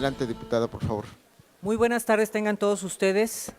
Adelante, diputada, por favor. Muy buenas tardes tengan todos ustedes,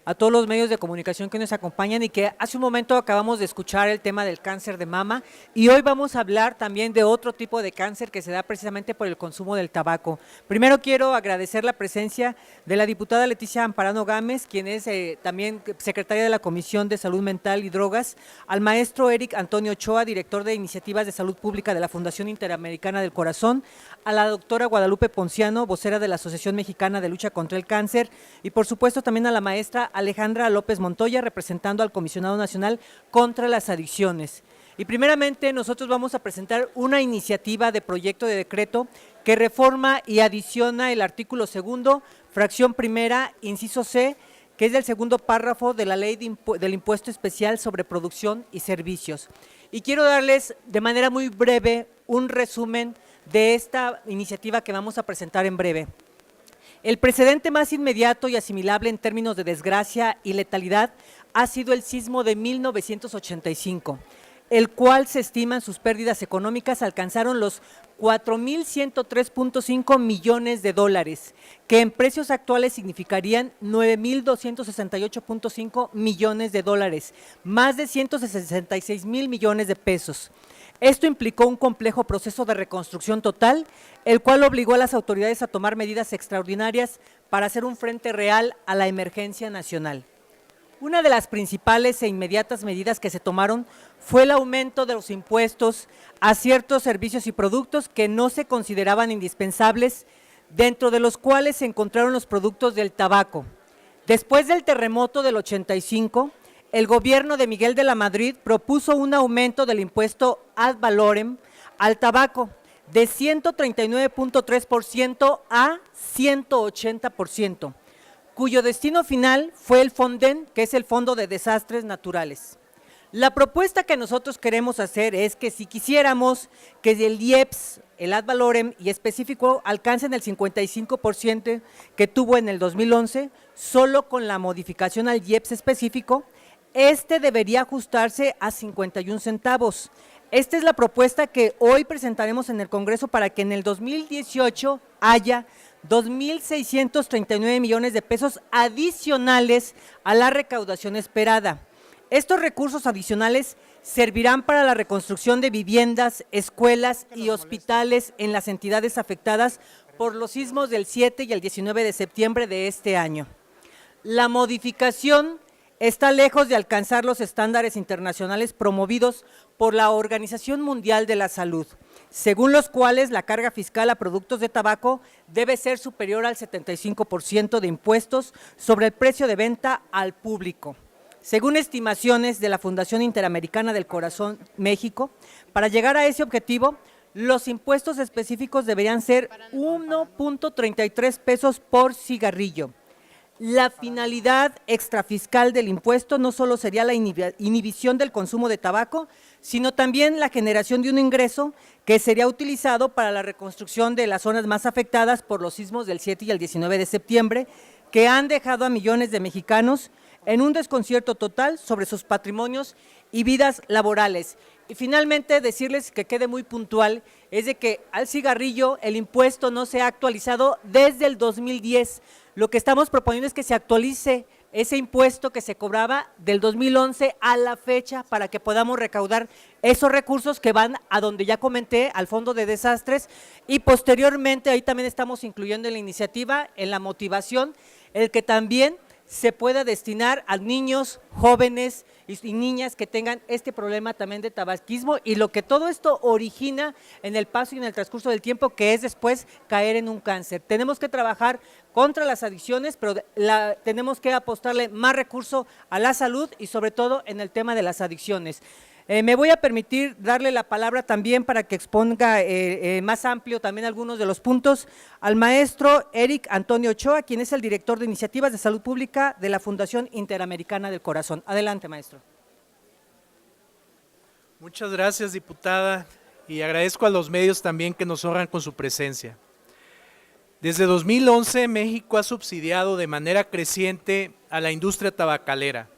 a todos los medios de comunicación que nos acompañan y que hace un momento acabamos de escuchar el tema del cáncer de mama y hoy vamos a hablar también de otro tipo de cáncer que se da precisamente por el consumo del tabaco. Primero quiero agradecer la presencia de la diputada Leticia Amparano Gámez, quien es también secretaria de la Comisión de Salud Mental y Drogas, al maestro Eric Antonio Ochoa, director de Iniciativas de Salud Pública de la Fundación Interamericana del Corazón, a la doctora Guadalupe Ponciano, vocera de la Asociación Mexicana de Lucha contra el Cáncer y por supuesto también a la maestra Alejandra López Montoya, representando al Comisionado Nacional contra las Adicciones. Y primeramente nosotros vamos a presentar una iniciativa de proyecto de decreto que reforma y adiciona el artículo segundo, fracción primera, inciso C, que es del segundo párrafo de la ley del impuesto especial sobre producción y servicios. Y quiero darles de manera muy breve un resumen de esta iniciativa que vamos a presentar en breve. El precedente más inmediato y asimilable en términos de desgracia y letalidad ha sido el sismo de 1985, el cual se estiman sus pérdidas económicas alcanzaron los 4.103.5 millones de dólares, que en precios actuales significarían 9.268.5 millones de dólares, más de 166.000 millones de pesos. Esto implicó un complejo proceso de reconstrucción total, el cual obligó a las autoridades a tomar medidas extraordinarias para hacer un frente real a la emergencia nacional. Una de las principales e inmediatas medidas que se tomaron fue el aumento de los impuestos a ciertos servicios y productos que no se consideraban indispensables, dentro de los cuales se encontraron los productos del tabaco. Después del terremoto del 85, el gobierno de Miguel de la Madrid propuso un aumento del impuesto ad valorem al tabaco de 139.3% a 180%, cuyo destino final fue el Fonden, que es el Fondo de Desastres Naturales. La propuesta que nosotros queremos hacer es que si quisiéramos que el IEPS, el ad valorem y específico alcancen el 55% que tuvo en el 2011, solo con la modificación al IEPS específico, este debería ajustarse a 51 centavos. Esta es la propuesta que hoy presentaremos en el Congreso para que en el 2018 haya 2.639 millones de pesos adicionales a la recaudación esperada. Estos recursos adicionales servirán para la reconstrucción de viviendas, escuelas y hospitales en las entidades afectadas por los sismos del 7 y el 19 de septiembre de este año. La modificación está lejos de alcanzar los estándares internacionales promovidos por la Organización Mundial de la Salud, según los cuales la carga fiscal a productos de tabaco debe ser superior al 75% de impuestos sobre el precio de venta al público. Según estimaciones de la Fundación Interamericana del Corazón México, para llegar a ese objetivo, los impuestos específicos deberían ser 1.33 pesos por cigarrillo. La finalidad extrafiscal del impuesto no solo sería la inhibición del consumo de tabaco, sino también la generación de un ingreso que sería utilizado para la reconstrucción de las zonas más afectadas por los sismos del 7 y el 19 de septiembre, que han dejado a millones de mexicanos en un desconcierto total sobre sus patrimonios y vidas laborales. Y finalmente decirles que quede muy puntual, es de que al cigarrillo el impuesto no se ha actualizado desde el 2010. Lo que estamos proponiendo es que se actualice ese impuesto que se cobraba del 2011 a la fecha para que podamos recaudar esos recursos que van a donde ya comenté, al Fondo de Desastres, y posteriormente ahí también estamos incluyendo en la iniciativa, en la motivación, el que también se pueda destinar a niños, jóvenes y niñas que tengan este problema también de tabaquismo y lo que todo esto origina en el paso y en el transcurso del tiempo, que es después caer en un cáncer. Tenemos que trabajar contra las adicciones, pero tenemos que apostarle más recurso a la salud y sobre todo en el tema de las adicciones. Me voy a permitir darle la palabra también para que exponga más amplio también algunos de los puntos al maestro Eric Antonio Ochoa, quien es el director de Iniciativas de Salud Pública de la Fundación Interamericana del Corazón. Adelante, maestro. Muchas gracias, diputada, y agradezco a los medios también que nos honran con su presencia. Desde 2011, México ha subsidiado de manera creciente a la industria tabacalera.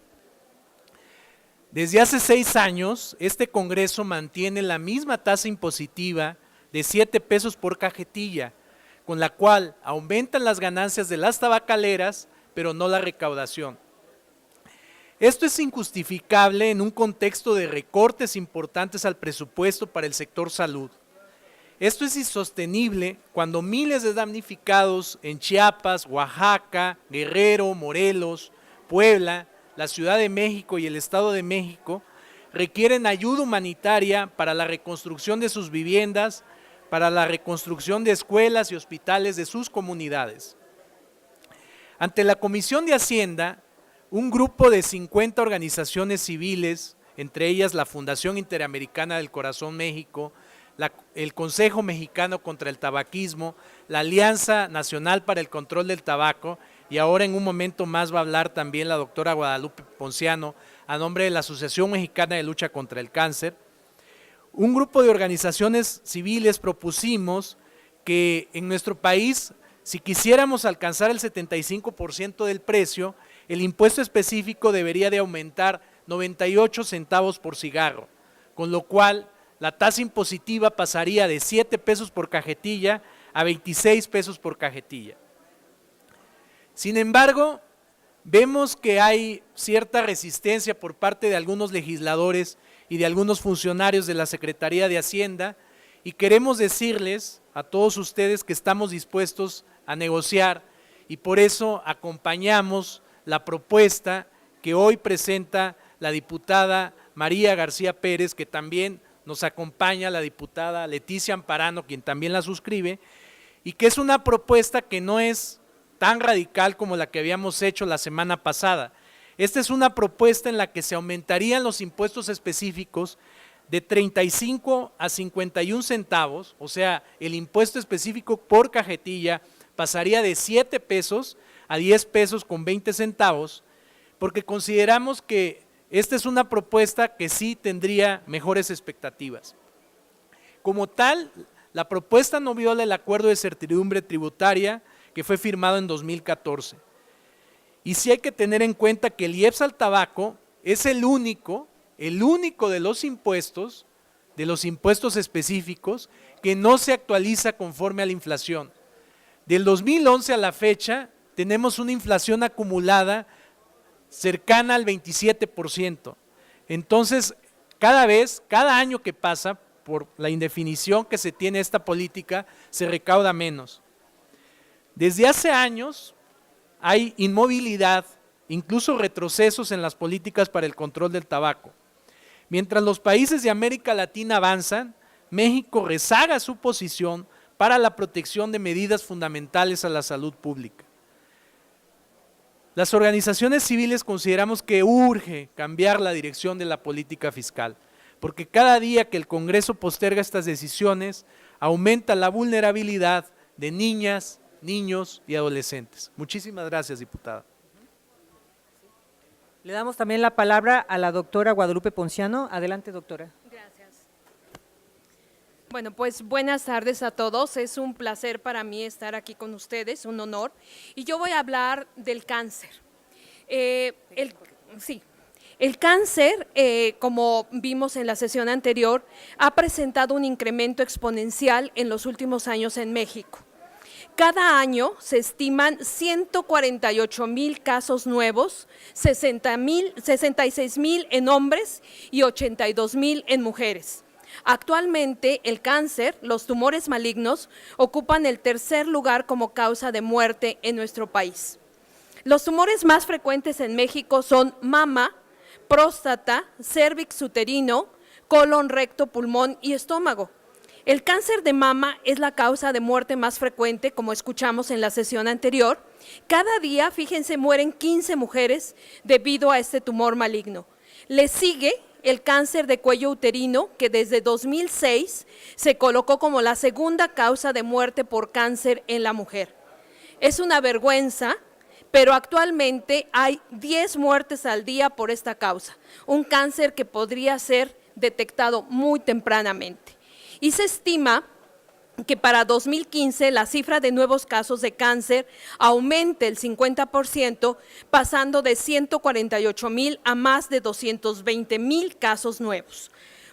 Desde hace 6 años, este Congreso mantiene la misma tasa impositiva de 7 pesos por cajetilla, con la cual aumentan las ganancias de las tabacaleras, pero no la recaudación. Esto es injustificable en un contexto de recortes importantes al presupuesto para el sector salud. Esto es insostenible cuando miles de damnificados en Chiapas, Oaxaca, Guerrero, Morelos, Puebla, la Ciudad de México y el Estado de México requieren ayuda humanitaria para la reconstrucción de sus viviendas, para la reconstrucción de escuelas y hospitales de sus comunidades. Ante la Comisión de Hacienda, un grupo de 50 organizaciones civiles, entre ellas la Fundación Interamericana del Corazón México, el Consejo Mexicano contra el Tabaquismo, la Alianza Nacional para el Control del Tabaco, y ahora en un momento más va a hablar también la doctora Guadalupe Ponciano, a nombre de la Asociación Mexicana de Lucha contra el Cáncer. Un grupo de organizaciones civiles propusimos que en nuestro país, si quisiéramos alcanzar el 75% del precio, el impuesto específico debería de aumentar 98 centavos por cigarro, con lo cual la tasa impositiva pasaría de 7 pesos por cajetilla a 26 pesos por cajetilla. Sin embargo, vemos que hay cierta resistencia por parte de algunos legisladores y de algunos funcionarios de la Secretaría de Hacienda, y queremos decirles a todos ustedes que estamos dispuestos a negociar, y por eso acompañamos la propuesta que hoy presenta la diputada María García Pérez, que también nos acompaña la diputada Leticia Amparano, quien también la suscribe, y que es una propuesta que no es tan radical como la que habíamos hecho la semana pasada. Esta es una propuesta en la que se aumentarían los impuestos específicos de 35 a 51 centavos, o sea, el impuesto específico por cajetilla pasaría de 7 pesos a 10 pesos con 20 centavos, porque consideramos que esta es una propuesta que sí tendría mejores expectativas. Como tal, la propuesta no viola el acuerdo de certidumbre tributaria que fue firmado en 2014. Y sí hay que tener en cuenta que el IEPS al tabaco es el único de los impuestos específicos que no se actualiza conforme a la inflación. Del 2011 a la fecha tenemos una inflación acumulada cercana al 27%. Entonces, cada año que pasa, por la indefinición que se tiene esta política, se recauda menos. Desde hace años hay inmovilidad, incluso retrocesos en las políticas para el control del tabaco. Mientras los países de América Latina avanzan, México rezaga su posición para la protección de medidas fundamentales a la salud pública. Las organizaciones civiles consideramos que urge cambiar la dirección de la política fiscal, porque cada día que el Congreso posterga estas decisiones, aumenta la vulnerabilidad de niñas, niños y adolescentes. Muchísimas gracias, diputada. Le damos también la palabra a la doctora Guadalupe Ponciano. Adelante, doctora. Gracias. Bueno, pues buenas tardes a todos. Es un placer para mí estar aquí con ustedes, un honor. Y yo voy a hablar del cáncer. El cáncer, como vimos en la sesión anterior, ha presentado un incremento exponencial en los últimos años en México. Cada año se estiman 148,000 casos nuevos, 66,000 en hombres y 82,000 en mujeres. Actualmente el cáncer, los tumores malignos, ocupan el tercer lugar como causa de muerte en nuestro país. Los tumores más frecuentes en México son mama, próstata, cérvix uterino, colon, recto, pulmón y estómago. El cáncer de mama es la causa de muerte más frecuente, como escuchamos en la sesión anterior. Cada día, fíjense, mueren 15 mujeres debido a este tumor maligno. Le sigue el cáncer de cuello uterino, que desde 2006 se colocó como la segunda causa de muerte por cáncer en la mujer. Es una vergüenza, pero actualmente hay 10 muertes al día por esta causa, un cáncer que podría ser detectado muy tempranamente. Y se estima que para 2015 la cifra de nuevos casos de cáncer aumente el 50%, pasando de 148,000 a más de 220,000 casos nuevos.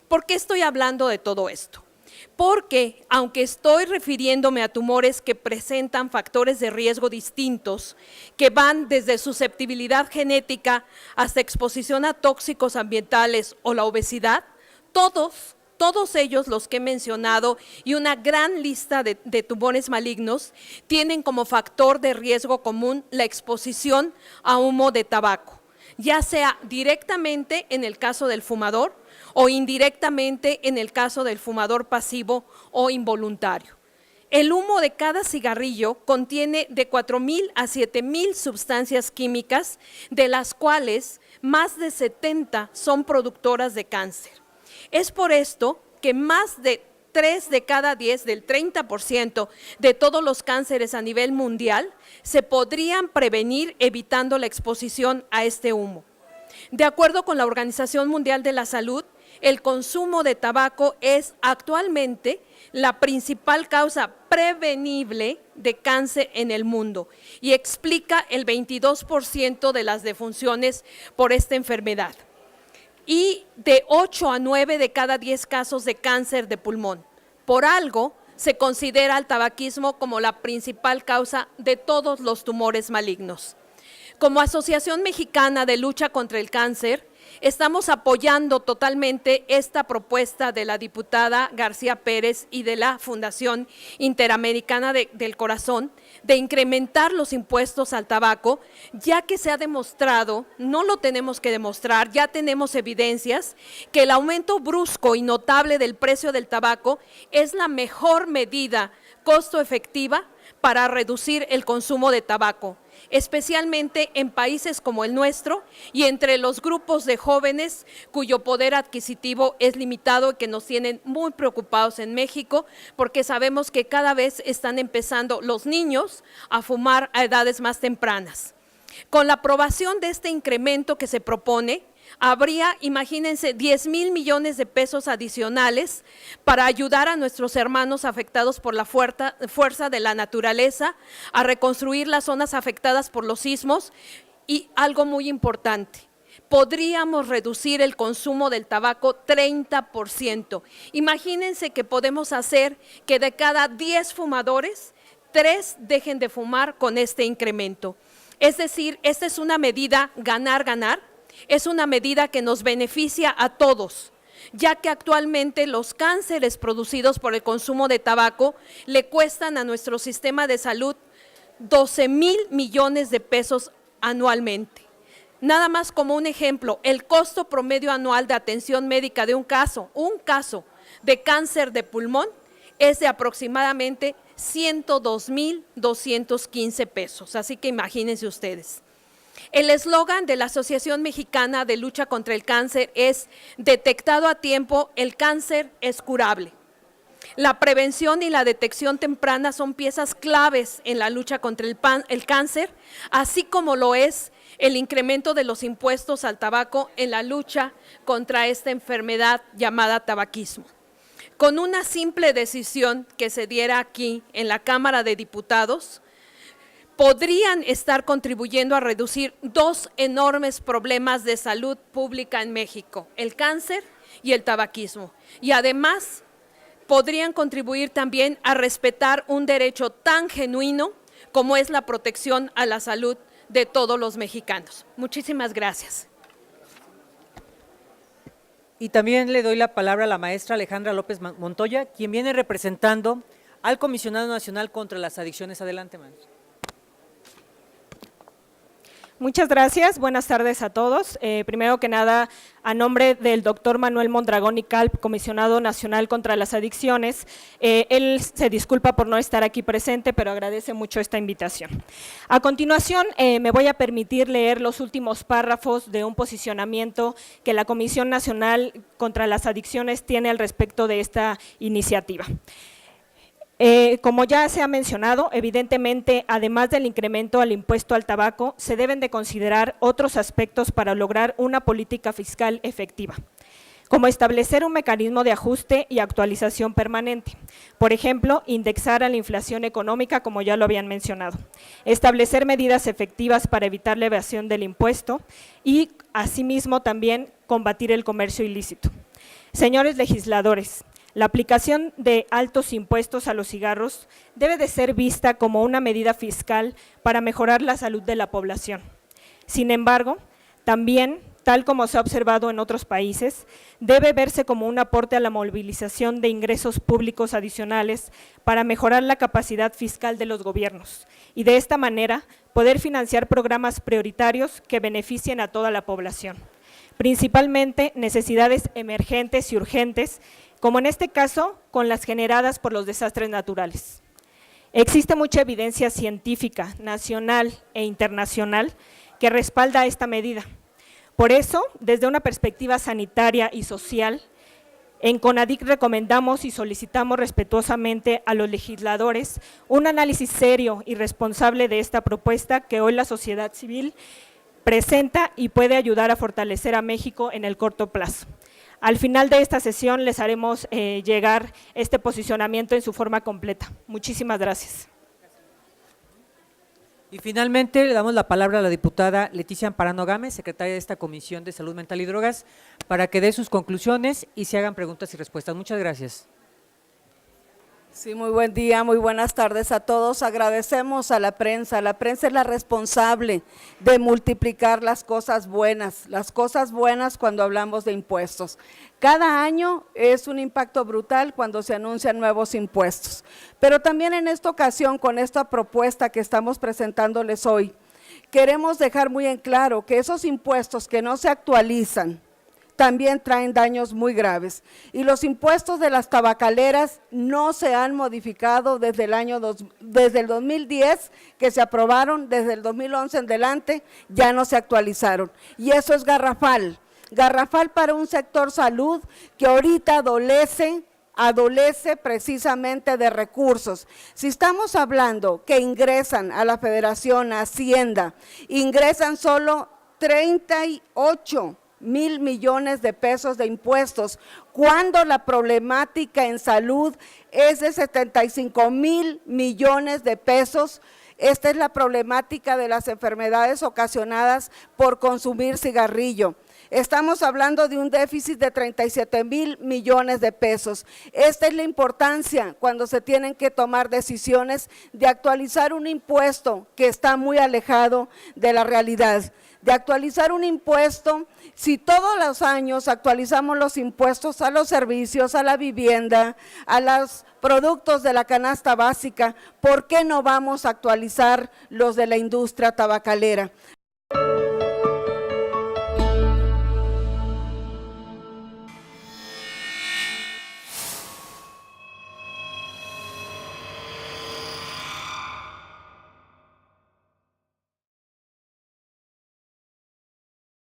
¿Por qué estoy hablando de todo esto? porque aunque estoy refiriéndome a tumores que presentan factores de riesgo distintos, que van desde susceptibilidad genética hasta exposición a tóxicos ambientales o la obesidad, todos ellos, los que he mencionado, y una gran lista de tumores malignos, tienen como factor de riesgo común la exposición a humo de tabaco, ya sea directamente en el caso del fumador o indirectamente en el caso del fumador pasivo o involuntario. El humo de cada cigarrillo contiene de 4,000 a 7,000 sustancias químicas, de las cuales más de 70 son productoras de cáncer. Es por esto que más de 3 de cada 10, del 30% de todos los cánceres a nivel mundial, se podrían prevenir evitando la exposición a este humo. De acuerdo con la Organización Mundial de la Salud, el consumo de tabaco es actualmente la principal causa prevenible de cáncer en el mundo y explica el 22% de las defunciones por esta enfermedad, y de 8 a 9 de cada 10 casos de cáncer de pulmón. Por algo se considera el tabaquismo como la principal causa de todos los tumores malignos. Como Asociación Mexicana de Lucha contra el Cáncer, estamos apoyando totalmente esta propuesta de la diputada García Pérez y de la Fundación Interamericana del Corazón de incrementar los impuestos al tabaco, ya que se ha demostrado, no lo tenemos que demostrar, ya tenemos evidencias, que el aumento brusco y notable del precio del tabaco es la mejor medida costo efectiva para reducir el consumo de tabaco, especialmente en países como el nuestro y entre los grupos de jóvenes cuyo poder adquisitivo es limitado y que nos tienen muy preocupados en México, porque sabemos que cada vez están empezando los niños a fumar a edades más tempranas. Con la aprobación de este incremento que se propone, habría, imagínense, 10,000 millones de pesos adicionales para ayudar a nuestros hermanos afectados por la fuerza de la naturaleza, a reconstruir las zonas afectadas por los sismos, y algo muy importante, podríamos reducir el consumo del tabaco 30%. Imagínense que podemos hacer que de cada 10 fumadores, 3 dejen de fumar con este incremento. Es decir, esta es una medida ganar-ganar. Es una medida que nos beneficia a todos, ya que actualmente los cánceres producidos por el consumo de tabaco le cuestan a nuestro sistema de salud 12,000 millones de pesos anualmente. Nada más como un ejemplo, el costo promedio anual de atención médica de un caso de cáncer de pulmón es de aproximadamente 102,215 pesos, así que imagínense ustedes. El eslogan de la Asociación Mexicana de Lucha contra el Cáncer es: detectado a tiempo, el cáncer es curable. La prevención y la detección temprana son piezas claves en la lucha contra el cáncer, así como lo es el incremento de los impuestos al tabaco en la lucha contra esta enfermedad llamada tabaquismo. Con una simple decisión que se diera aquí en la Cámara de Diputados, podrían estar contribuyendo a reducir 2 enormes problemas de salud pública en México: el cáncer y el tabaquismo. Y además podrían contribuir también a respetar un derecho tan genuino como es la protección a la salud de todos los mexicanos. Muchísimas gracias. Y también le doy la palabra a la maestra Alejandra López Montoya, quien viene representando al Comisionado Nacional contra las Adicciones. Adelante, maestra. Muchas gracias, buenas tardes a todos. Primero que nada, a nombre del doctor Manuel Mondragón y Calp, Comisionado Nacional contra las Adicciones, él se disculpa por no estar aquí presente, pero agradece mucho esta invitación. A continuación, me voy a permitir leer los últimos párrafos de un posicionamiento que la Comisión Nacional contra las Adicciones tiene al respecto de esta iniciativa. Como ya se ha mencionado, evidentemente, además del incremento al impuesto al tabaco, se deben de considerar otros aspectos para lograr una política fiscal efectiva, como establecer un mecanismo de ajuste y actualización permanente. Por ejemplo, indexar a la inflación económica, como ya lo habían mencionado, establecer medidas efectivas para evitar la evasión del impuesto y, asimismo, también combatir el comercio ilícito. Señores legisladores, La aplicación de altos impuestos a los cigarros debe de ser vista como una medida fiscal para mejorar la salud de la población. Sin embargo, también, tal como se ha observado en otros países, debe verse como un aporte a la movilización de ingresos públicos adicionales para mejorar la capacidad fiscal de los gobiernos y de esta manera poder financiar programas prioritarios que beneficien a toda la población, principalmente necesidades emergentes y urgentes, como en este caso con las generadas por los desastres naturales. Existe mucha evidencia científica, nacional e internacional, que respalda esta medida. Por eso, desde una perspectiva sanitaria y social, en CONADIC recomendamos y solicitamos respetuosamente a los legisladores un análisis serio y responsable de esta propuesta que hoy la sociedad civil presenta y puede ayudar a fortalecer a México en el corto plazo. Al final de esta sesión les haremos llegar este posicionamiento en su forma completa. Muchísimas gracias. Y finalmente le damos la palabra a la diputada Leticia Amparano Gámez, secretaria de esta Comisión de Salud Mental y Drogas, para que dé sus conclusiones y se hagan preguntas y respuestas. Muchas gracias. Sí, muy buen día, muy buenas tardes a todos. Agradecemos a la prensa es la responsable de multiplicar las cosas buenas cuando hablamos de impuestos. Cada año es un impacto brutal cuando se anuncian nuevos impuestos, pero también en esta ocasión, con esta propuesta que estamos presentándoles hoy, queremos dejar muy en claro que esos impuestos que no se actualizan, también traen daños muy graves. Y los impuestos de las tabacaleras no se han modificado desde el 2010 que se aprobaron, desde el 2011 en adelante ya no se actualizaron. Y eso es garrafal para un sector salud que ahorita adolece precisamente de recursos. Si estamos hablando que ingresan a la Federación, a Hacienda, ingresan solo 38 mil millones de pesos de impuestos, cuando la problemática en salud es de 75 mil millones de pesos. Esta es la problemática de las enfermedades ocasionadas por consumir cigarrillo. Estamos hablando de un déficit de 37 mil millones de pesos. Esta es la importancia cuando se tienen que tomar decisiones de actualizar un impuesto que está muy alejado de la realidad. De actualizar un impuesto, si todos los años actualizamos los impuestos a los servicios, a la vivienda, a los productos de la canasta básica, ¿por qué no vamos a actualizar los de la industria tabacalera?